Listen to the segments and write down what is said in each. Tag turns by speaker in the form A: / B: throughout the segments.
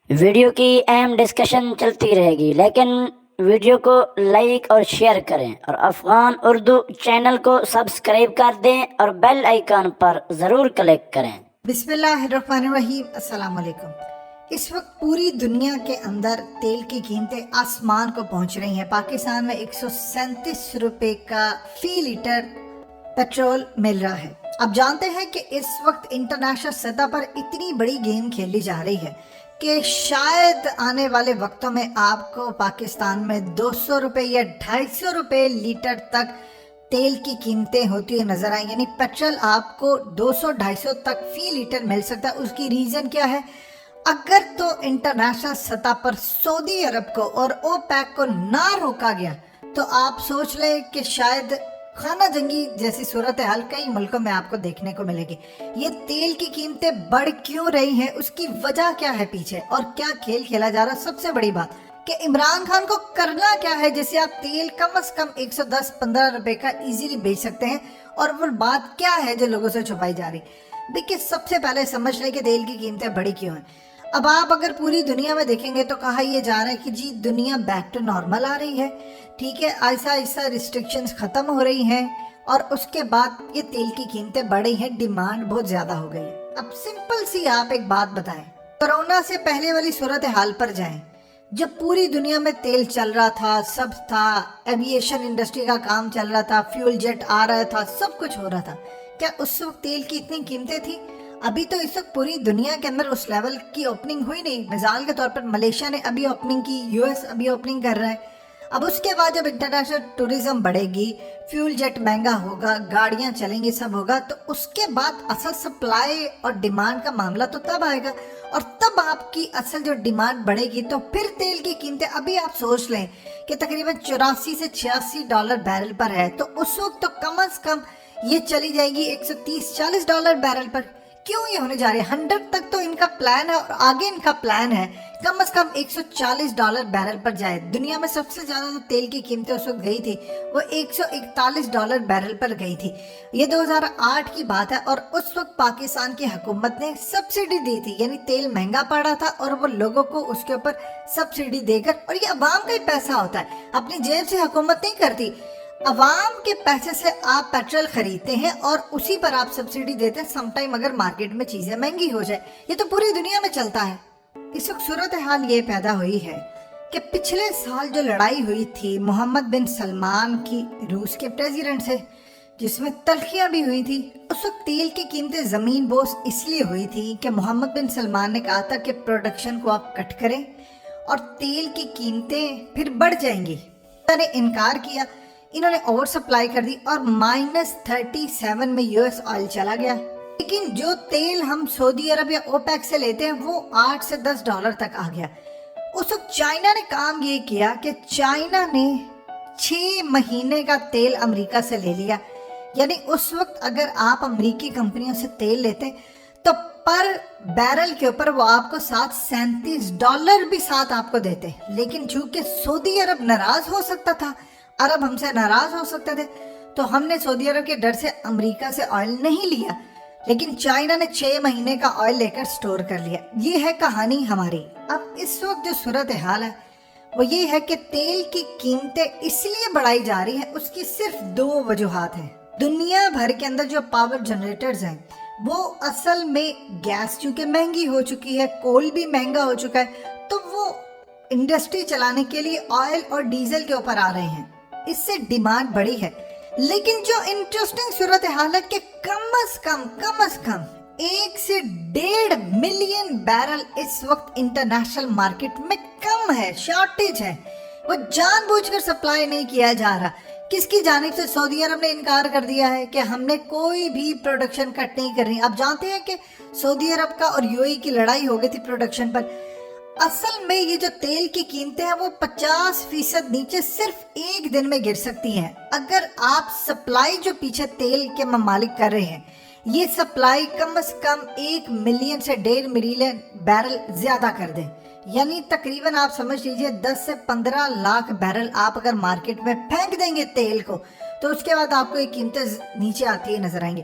A: Video کی اہم discussion چلتی رہے گی، لیکن ویڈیو کو لائک اور شیئر کریں اور افغان اردو چینل کو سبسکرائب کر دیں اور بیل آئیکن پر ضرور کلک کریں۔
B: بسم اللہ الرحمن الرحیم۔ السلام علیکم۔ اس وقت پوری دنیا کے اندر تیل کی قیمتیں آسمان کو پہنچ رہی ہیں۔ پاکستان میں 137 روپے کا فی لیٹر پیٹرول مل رہا ہے۔ اب جانتے ہیں کہ اس وقت انٹرنیشنل سطح پر اتنی بڑی گیم کھیلی جا رہی ہے کہ شاید آنے والے وقتوں میں آپ کو پاکستان میں 200 روپے یا 250 روپے لیٹر تک تیل کی قیمتیں ہوتی ہوئی نظر آئیں، یعنی پیٹرول آپ کو 200-250 تک فی لیٹر مل سکتا ہے۔ اس کی ریزن کیا ہے؟ اگر تو انٹرنیشنل سطح پر سعودی عرب کو اور اوپیک کو نہ روکا گیا تو آپ سوچ لیں کہ شاید خانہ جنگی جیسی صورتحال کئی ملکوں میں آپ کو دیکھنے کو ملے گی۔ یہ تیل کی قیمتیں بڑھ کیوں رہی ہیں، اس کی وجہ کیا ہے پیچھے، اور کیا کھیل کھیلا جا رہا ہے؟ سب سے بڑی بات کہ عمران خان کو کرنا کیا ہے جسے آپ تیل کم از کم 110-15 روپے کا ایزیلی بیچ سکتے ہیں، اور وہ بات کیا ہے جو لوگوں سے چھپائی جا رہی؟ دیکھیں، سب سے پہلے سمجھ لیں کہ تیل کی قیمتیں بڑی کیوں ہیں۔ اب آپ اگر پوری دنیا میں دیکھیں گے تو کہا یہ جا رہا ہے کہ جی دنیا بیک ٹو نارمل آ رہی ہے، ٹھیک ہے، آہستہ آہستہ ریسٹرکشنز ختم ہو رہی ہیں، اور اس کے بعد یہ تیل کی قیمتیں بڑھی ہیں، ڈیمانڈ بہت زیادہ ہو گئی ہے۔ اب سمپل سی آپ ایک بات بتائیں، کرونا سے پہلے والی صورتحال پر جائیں، جب پوری دنیا میں تیل چل رہا تھا، سب تھا، ایویشن انڈسٹری کا کام چل رہا تھا، فیول جیٹ آ رہا تھا، سب کچھ ہو رہا تھا، کیا اس وقت تیل کی اتنی قیمتیں تھیں؟ ابھی تو اس وقت پوری دنیا کے اندر اس لیول کی اوپننگ ہوئی نہیں۔ مثال کے طور پر ملیشیا نے ابھی اوپننگ کی، یو ایس ابھی اوپننگ کر رہا ہے۔ اب اس کے بعد جب انٹرنیشنل ٹوریزم بڑھے گی، فیول جیٹ مہنگا ہوگا، گاڑیاں چلیں گی، سب ہوگا، تو اس کے بعد اصل سپلائی اور ڈیمانڈ کا معاملہ تو تب آئے گا، اور تب آپ کی اصل جو ڈیمانڈ بڑھے گی تو پھر تیل کی قیمتیں، ابھی آپ سوچ لیں کہ تقریباً 84 سے 86 ڈالر بیرل پر ہے، تو اس وقت تو کم از کم یہ چلی جائے گی 130-140 ڈالر بیرل پر۔ کیوں یہ ہونے جا رہی ہے؟ 100 تک تو ان کا پلان ہے، اور آگے ان کا پلان ہے کم از کم 140 ڈالر بیرل پر جائے۔ دنیا میں سب سے زیادہ جو تیل کی قیمتیں اس وقت گئی تھی وہ 141 ڈالر بیرل پر گئی تھی۔ یہ 2008 کی بات ہے، اور اس وقت پاکستان کی حکومت نے سبسڈی دی تھی، یعنی تیل مہنگا پڑا تھا اور وہ لوگوں کو اس کے اوپر سبسڈی دے کر، اور یہ عوام کا ہی پیسہ ہوتا ہے، اپنی جیب سے حکومت نہیں کرتی، عوام کے پیسے سے آپ پیٹرول خریدتے ہیں اور اسی پر آپ سبسڈی دیتے ہیں، سم ٹائم اگر مارکیٹ میں چیزیں مہنگی ہو جائے۔ یہ تو پوری دنیا میں چلتا ہے۔ اس وقت صورتحال یہ پیدا ہوئی ہے کہ پچھلے سال جو لڑائی ہوئی تھی محمد بن سلمان کی روس کے پریزیڈنٹ سے، جس میں تلخیاں بھی ہوئی تھی، اس وقت تیل کی قیمتیں زمین بوس اس لیے ہوئی تھی کہ محمد بن سلمان نے کہا تھا کہ پروڈکشن کو آپ کٹ کریں اور تیل کی قیمتیں پھر بڑھ جائیں گی۔ انہوں نے انکار کیا، انہوں نے اوور سپلائی کر دی، اور -37 میں یو ایس آئل چلا گیا۔ لیکن جو تیل ہم سعودی عرب یا اوپیک سے لیتے ہیں وہ 8 سے 10 ڈالر تک آ گیا۔ اس وقت چائنا نے کام یہ کیا کہ چائنا نے 6 مہینے کا تیل امریکہ سے لے لیا، یعنی اس وقت اگر آپ امریکی کمپنیوں سے تیل لیتے تو پر بیرل کے اوپر وہ آپ کو ساتھ 37 ڈالر بھی ساتھ آپ کو دیتے، لیکن چونکہ سعودی عرب ناراض ہو سکتا تھا، عرب ہم سے ناراض ہو سکتے تھے، تو ہم نے سعودی عرب کے ڈر سے امریکہ سے آئل نہیں لیا، لیکن چائنا نے 6 مہینے کا آئل لے کر سٹور کر لیا۔ یہ ہے کہانی ہماری۔ اب اس وقت جو صورتحال ہے وہ یہ ہے کہ تیل کی قیمتیں اس لیے بڑھائی جا رہی ہیں، اس کی صرف 2 وجوہات ہیں۔ دنیا بھر کے اندر جو پاور جنریٹرز ہیں وہ اصل میں گیس چونکہ مہنگی ہو چکی ہے، کول بھی مہنگا ہو چکا ہے، تو وہ انڈسٹری چلانے کے لیے آئل اور ڈیزل کے اوپر آ رہے ہیں، اس سے ڈیمانڈ بڑی ہے۔ لیکن جو انٹرسٹنگ صورتحال ہے کہ کم از کم 1 سے 1.5 ملین بیرل اس وقت انٹرنیشنل مارکیٹ میں کم ہے، شارٹیج ہے، وہ جان بوجھ کر سپلائی نہیں کیا جا رہا۔ کس کی جانب سے؟ سعودی عرب نے انکار کر دیا ہے کہ ہم نے کوئی بھی پروڈکشن کٹ نہیں کرنی۔ آپ جانتے ہیں کہ سعودی عرب کا اور یو اے کی لڑائی ہو گئی تھی پروڈکشن پر۔ اصل میں یہ جو تیل کی قیمتیں ہیں وہ 50% نیچے صرف ایک دن میں گر سکتی ہیں، اگر آپ سپلائی جو پیچھے تیل کے ممالک کر رہے ہیں، یہ سپلائی کم از کم 1 ملین سے 1.5 ملین بیرل زیادہ کر دیں، یعنی تقریباً آپ سمجھ لیجئے 10 سے 15 لاکھ بیرل آپ اگر مارکیٹ میں پھینک دیں گے تیل کو، تو اس کے بعد آپ کو یہ قیمتیں نیچے آتی ہے نظر آئیں گے۔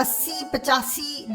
B: 80, 85,